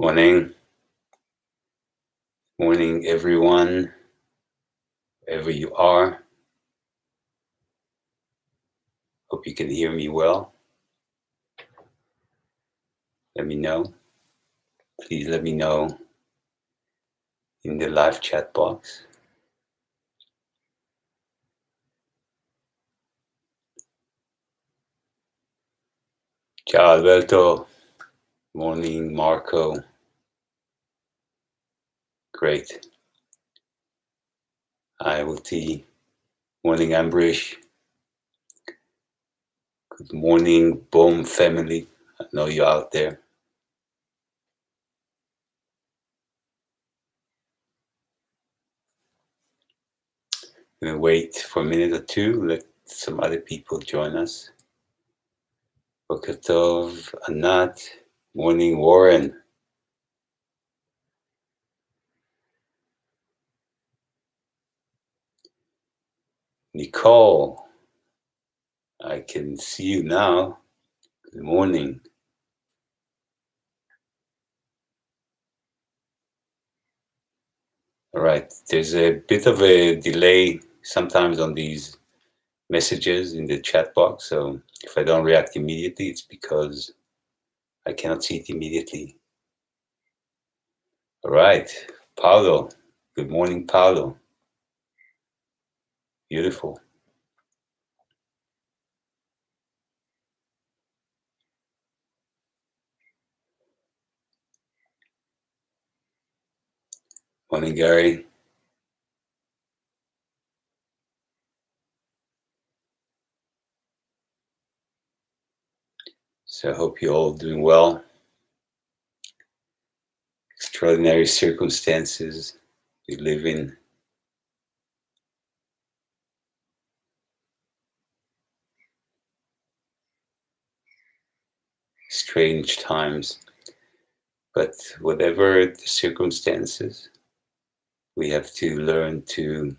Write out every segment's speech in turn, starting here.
Morning, morning, everyone, wherever you are. Hope you can hear me well. Let me know. Please let me know in the live chat box. Ciao, Alberto. Morning, Marco. Great. Hi, Uti. Morning, Ambrish. Good morning, Boom family. I know you're out there. I'm gonna wait for a minute or two, let some other people join us. Boker Tov, Anat. Morning, Warren. Nicole. I can see you now. Good morning. All right, there's a bit of a delay sometimes on these messages in the chat box. So if I don't react immediately, it's because I cannot see it immediately. All right, Paolo. Good morning, Paolo. Beautiful. Morning, Gary. So I hope you're all doing well. Extraordinary circumstances we live in. Strange times. But whatever the circumstances, we have to learn to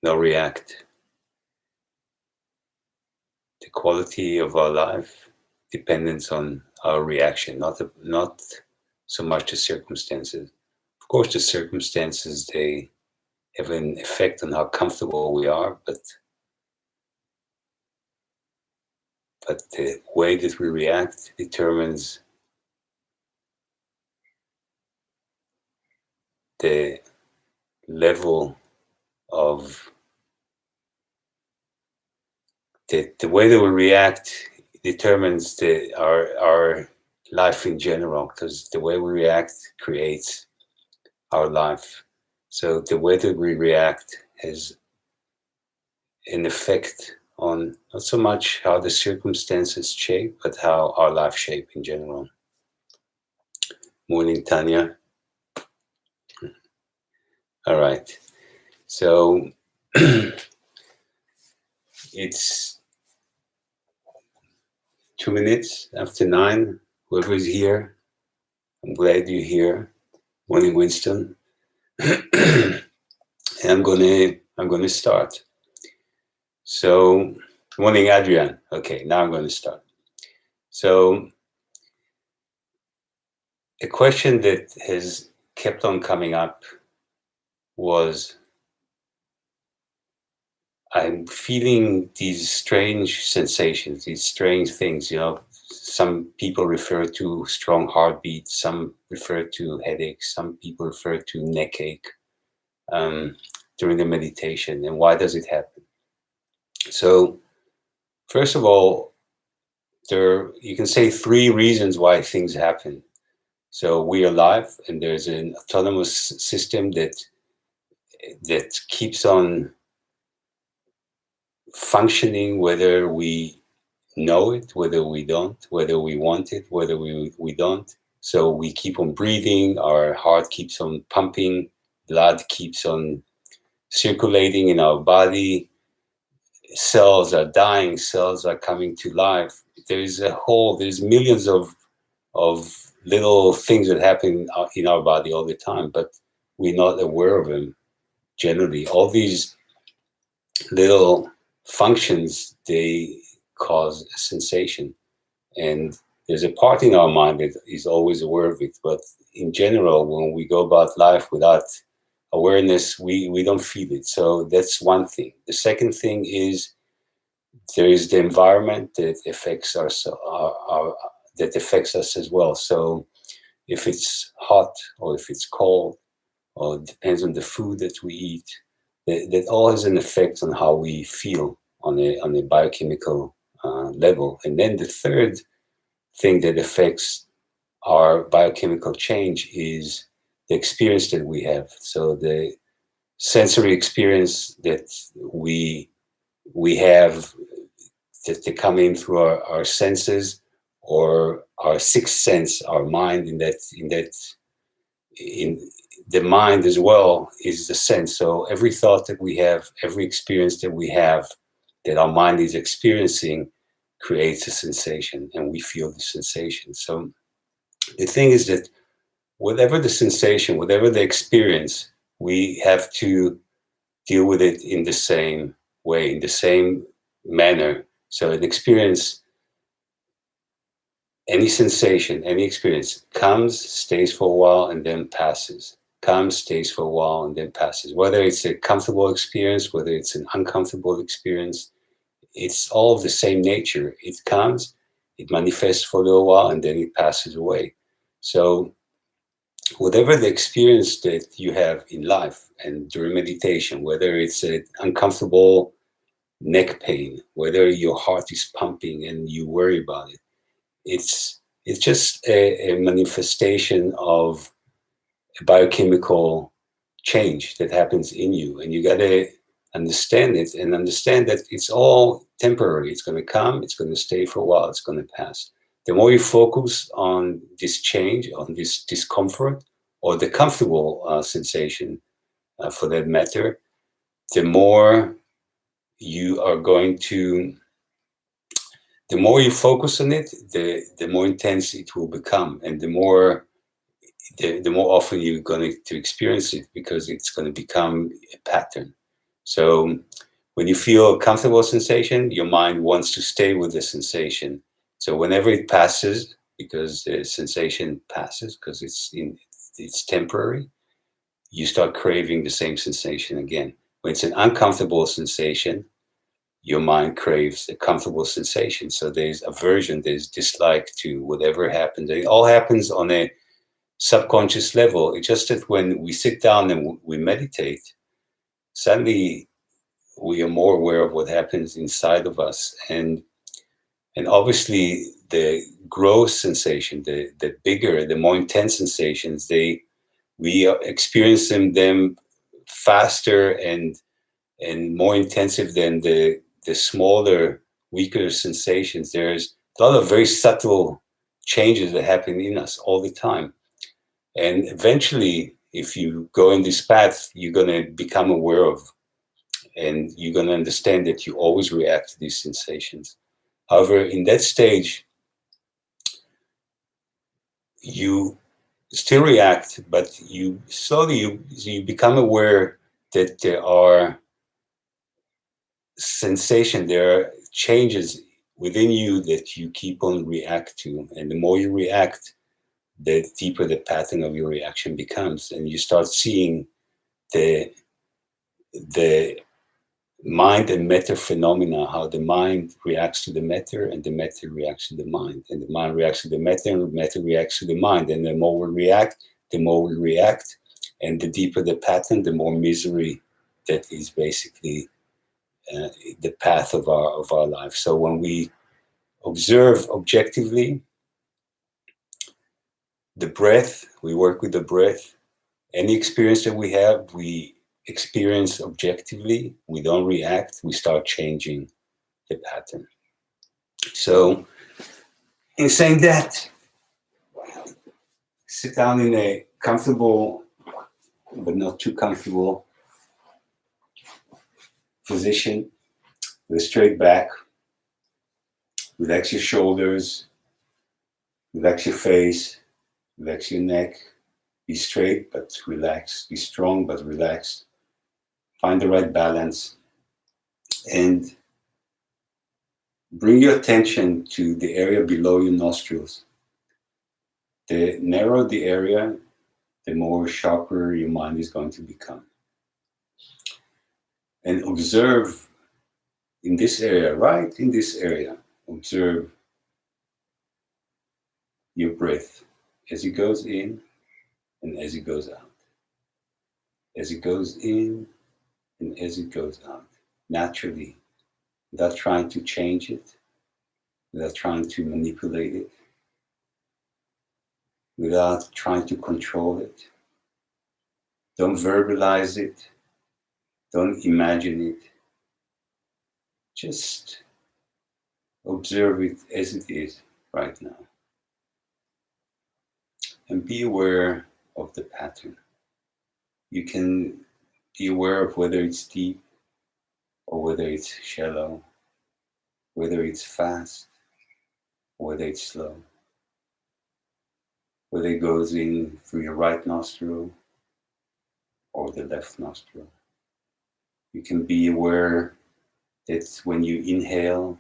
not react. The quality of our life depends on our reaction, not so much the circumstances. Of course, the circumstances, they have an effect on how comfortable we are, but the way that we react determines the level of the way that we react determines our life in general, because the way we react creates our life. So the way that we react has an effect on not so much how the circumstances shape, but how our life shape in general. Morning, Tanya. All right. So it's 2 minutes after 9. Whoever is here, I'm glad you're here. Morning, Winston. And I'm gonna start. So, morning, Adrian. Okay, now I'm going to start. So, a question that has kept on coming up was, I'm feeling these strange sensations, these strange things. Some people refer to strong heartbeats, some refer to headaches, some people refer to neck ache during the meditation. And why does it happen? So, first of all, you can say 3 reasons why things happen. So we are alive, and there's an autonomous system that keeps on functioning, whether we know it, whether we don't, whether we want it, whether we don't. So we keep on breathing, our heart keeps on pumping, blood keeps on circulating in our body, cells are dying, cells are coming to life. There's millions of little things that happen in our body all the time, but we're not aware of them. Generally, all these little functions, they cause a sensation, and there's a part in our mind that is always aware of it. But in general, when we go about life without awareness, we don't feel it. So that's one thing. The second thing is there is the environment that affects that affects us as well. So if it's hot or if it's cold, or it depends on the food that we eat, that all has an effect on how we feel on a biochemical level. And then the third thing that affects our biochemical change is the experience that we have. So the sensory experience that we have, that they come in through our senses, or our sixth sense, our mind, in the mind as well is the sense. So every thought that we have, every experience that we have, that our mind is experiencing, creates a sensation, and we feel the sensation. So the thing is that whatever the sensation, whatever the experience, we have to deal with it in the same way, in the same manner. So an experience, any sensation, any experience comes, stays for a while, and then passes. Comes, stays for a while, and then passes. Whether it's a comfortable experience, whether it's an uncomfortable experience, it's all of the same nature. It comes, it manifests for a little while, and then it passes away. So whatever the experience that you have in life and during meditation, whether it's an uncomfortable neck pain, whether your heart is pumping and you worry about it, it's just a manifestation of a biochemical change that happens in you, and you got to understand it and understand that it's all temporary. It's going to come, it's going to stay for a while, it's going to pass. The more you focus on this change, on this discomfort, or the comfortable sensation, for that matter, the more you are going to the more you focus on it, the more intense it will become, and the more often you're going to experience it, because it's going to become a pattern. So when you feel a comfortable sensation, your mind wants to stay with the sensation. So whenever it passes, because the sensation passes, because it's temporary, you start craving the same sensation again. When it's an uncomfortable sensation, your mind craves a comfortable sensation. So there's aversion, there's dislike to whatever happens. It all happens on a subconscious level. It's just that when we sit down and we meditate, suddenly we are more aware of what happens inside of us. And obviously the gross sensation, the bigger, the more intense sensations, we are experiencing them faster and more intensive than the smaller, weaker sensations. There's a lot of very subtle changes that happen in us all the time. And eventually, if you go in this path, you're going to become aware of, and you're going to understand that you always react to these sensations. However, in that stage, you still react, but you slowly you become aware that there are there are changes within you that you keep on react to, and the more you react, the deeper the pattern of your reaction becomes, and you start seeing the mind and matter phenomena, how the mind reacts to the matter, and the matter reacts to the mind, and the mind reacts to the matter, and the matter reacts to the mind. And the more we react, and the deeper the pattern, the more misery that is basically the path of our life. So when we observe objectively the breath, we work with the breath. Any experience that we have, we experience objectively. We don't react. We start changing the pattern. So, in saying that, sit down in a comfortable, but not too comfortable position with a straight back. Relax your shoulders. Relax your face. Relax your neck. Be straight but relaxed. Be strong but relaxed. Find the right balance. And Bring your attention to the area below your nostrils. The narrower the area, the more sharper your mind is going to become. And observe in this area, right in this area, observe your breath as it goes in and as it goes out. As it goes in and as it goes out, naturally, without trying to change it, without trying to manipulate it, without trying to control it. Don't verbalize it, don't imagine it. Just observe it as it is right now. And be aware of the pattern. You can be aware of whether it's deep or whether it's shallow, whether it's fast or whether it's slow, whether it goes in through your right nostril or the left nostril. You can be aware that when you inhale,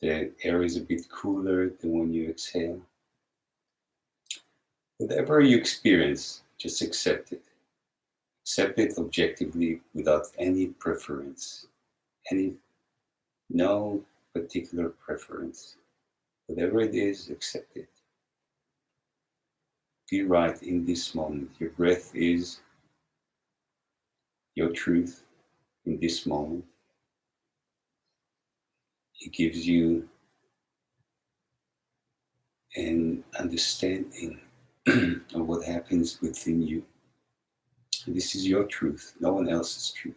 the air is a bit cooler than when you exhale. Whatever you experience, just accept it. Accept it objectively without any preference, no particular preference. Whatever it is, accept it. Be right in this moment. Your breath is your truth in this moment. It gives you an understanding of what happens within you. And this is your truth, no one else's truth.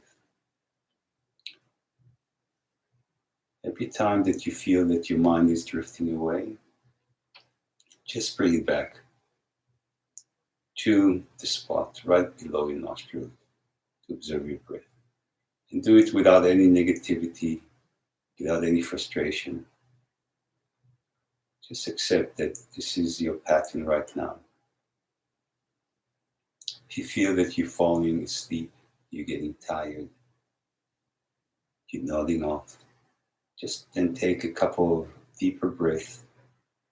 Every time that you feel that your mind is drifting away, just bring it back to the spot right below your nostril to observe your breath. And do it without any negativity, without any frustration. Just accept that this is your pattern right now. If you feel that you're falling asleep, you're getting tired, you're nodding off, just then take a couple of deeper breaths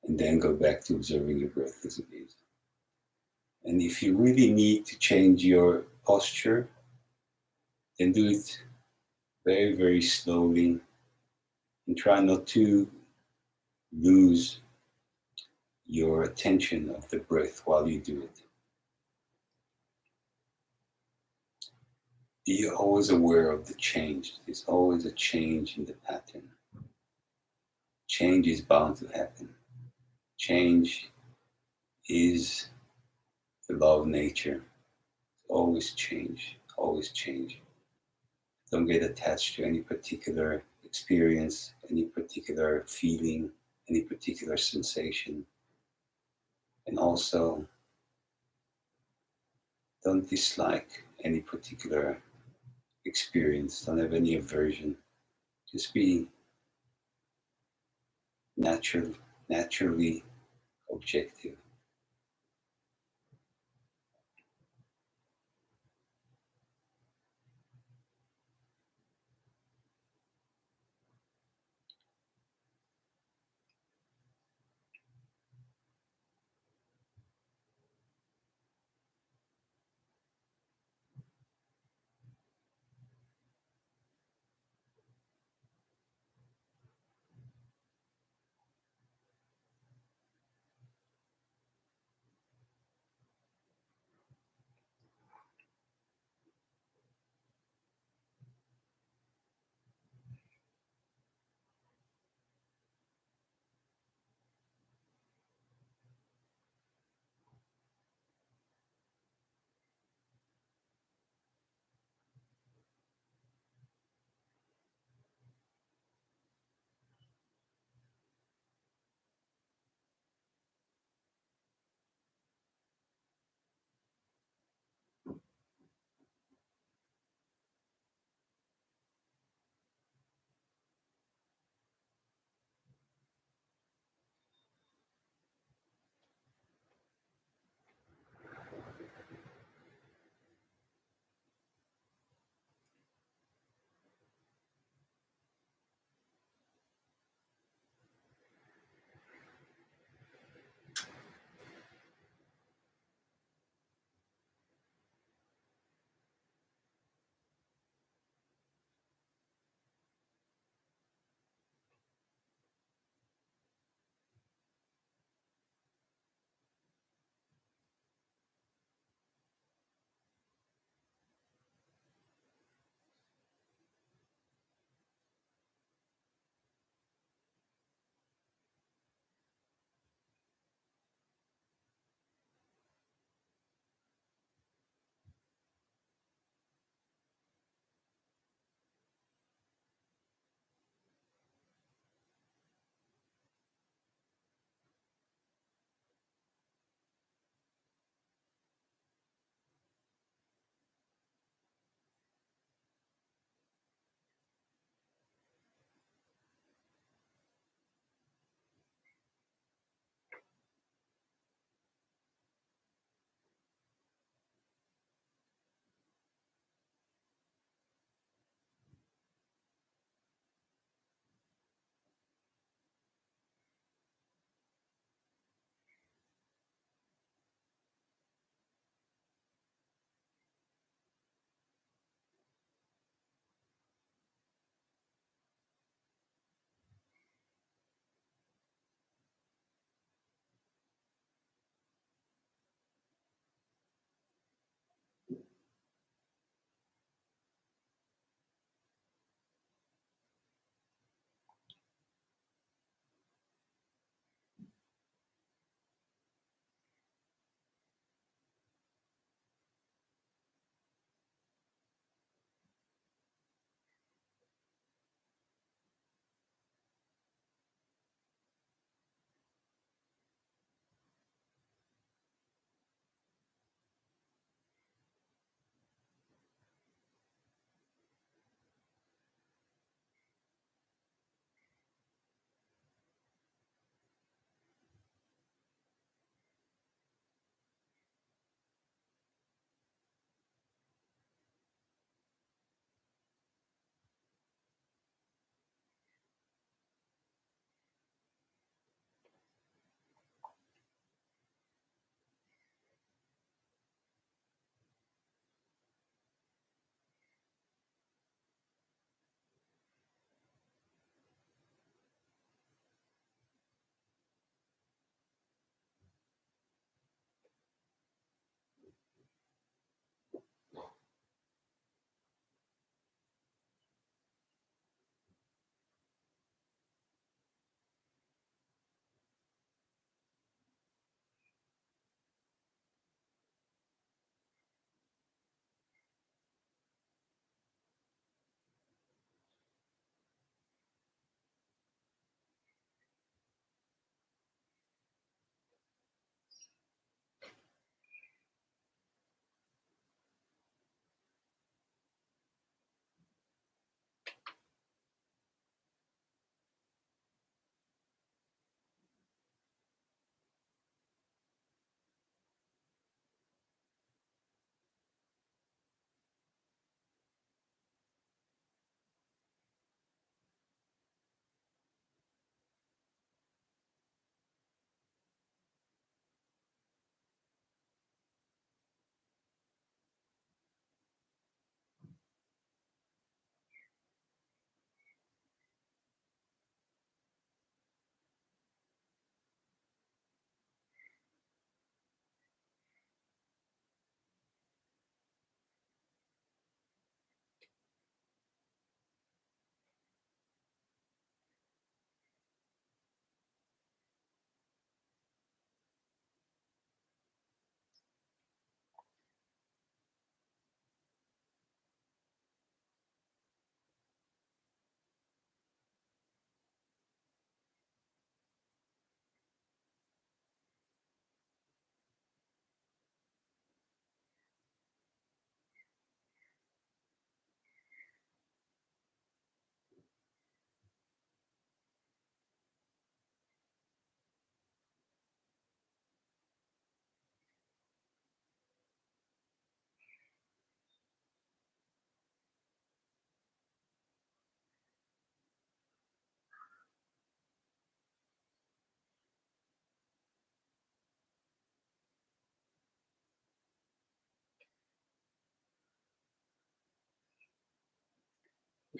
and then go back to observing your breath as it is. And if you really need to change your posture, then do it very, very slowly and try not to lose your attention of the breath while you do it. Be always aware of the change. There's always a change in the pattern. Change is bound to happen. Change is the law of nature. Always change, always change. Don't get attached to any particular experience, any particular feeling, any particular sensation. And also, don't dislike any particular experience. Don't have any aversion. Just be naturally objective.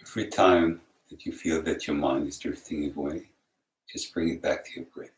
Every time that you feel that your mind is drifting away, just bring it back to your breath.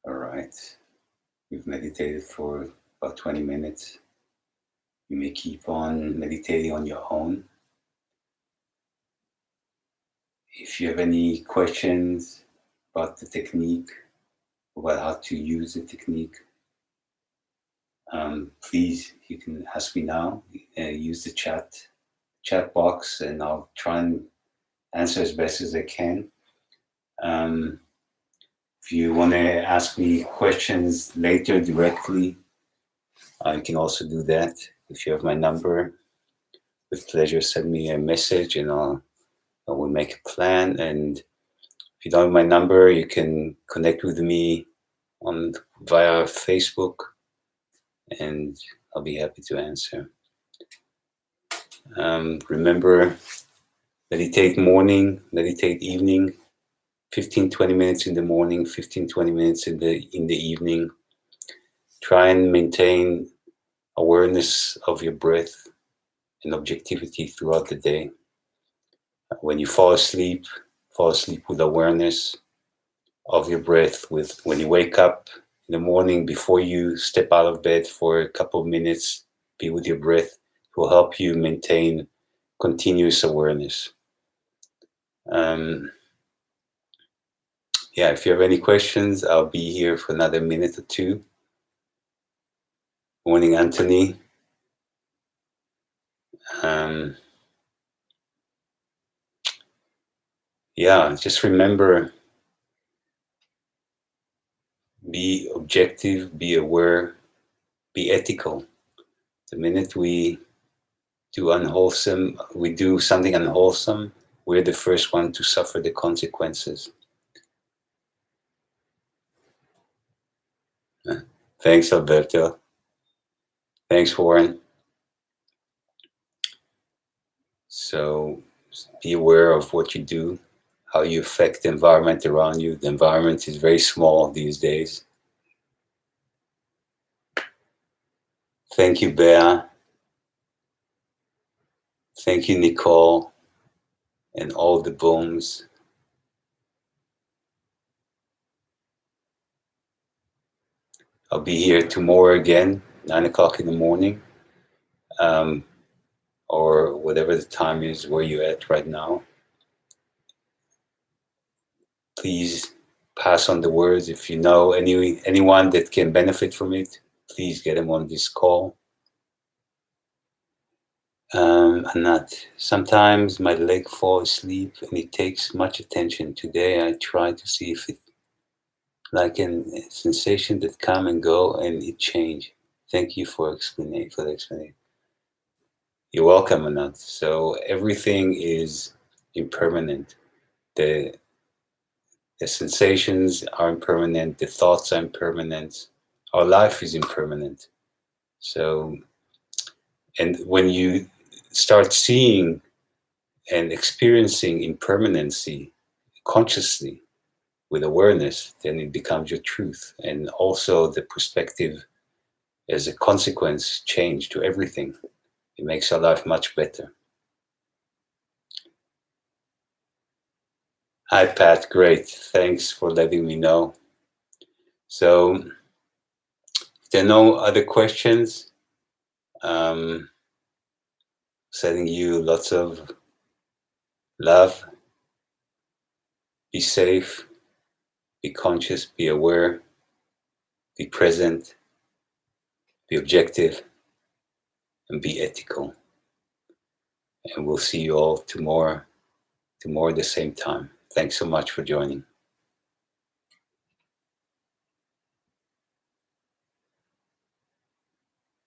All right. We've meditated for about 20 minutes. You may keep on meditating on your own. If you have any questions about the technique, about how to use the technique, please, you can ask me now. Use the chat box, and I'll try and answer as best as I can. If you want to ask me questions later directly, you can also do that. If you have my number, with pleasure, send me a message, and I will make a plan. And if you don't have my number, you can connect with me via Facebook, and I'll be happy to answer. Remember, meditate morning, meditate evening, 15-20 minutes in the morning, 15-20 minutes in the evening. Try and maintain awareness of your breath and objectivity throughout the day. When you fall asleep with awareness of your breath. When you wake up in the morning, before you step out of bed for a couple of minutes, be with your breath. It will help you maintain continuous awareness. If you have any questions, I'll be here for another minute or two. Morning, Anthony. Just remember, be objective, be aware, be ethical. The minute we do something unwholesome, we're the first one to suffer the consequences. Thanks, Alberto. Thanks, Warren. So be aware of what you do, how you affect the environment around you. The environment is very small these days. Thank you, Bea. Thank you, Nicole, and all the booms. I'll be here tomorrow again, 9 o'clock in the morning, or whatever the time is where you're at right now. Please pass on the words. If you know anyone that can benefit from it, please get them on this call. Anat, sometimes my leg falls asleep and it takes much attention. Today I try to see if it like a sensation that come and go and it change. Thank you for the explanation. You're welcome, Anat. So everything is impermanent. The sensations are impermanent. The thoughts are impermanent. Our life is impermanent. So, and when you start seeing and experiencing impermanency consciously with awareness, then it becomes your truth. And also the perspective as a consequence change to everything. It makes our life much better. Hi, Pat. Great. Thanks for letting me know. So, if there are no other questions, sending you lots of love. Be safe. Be conscious. Be aware. Be present. Be objective. And be ethical. And we'll see you all tomorrow at the same time. Thanks so much for joining.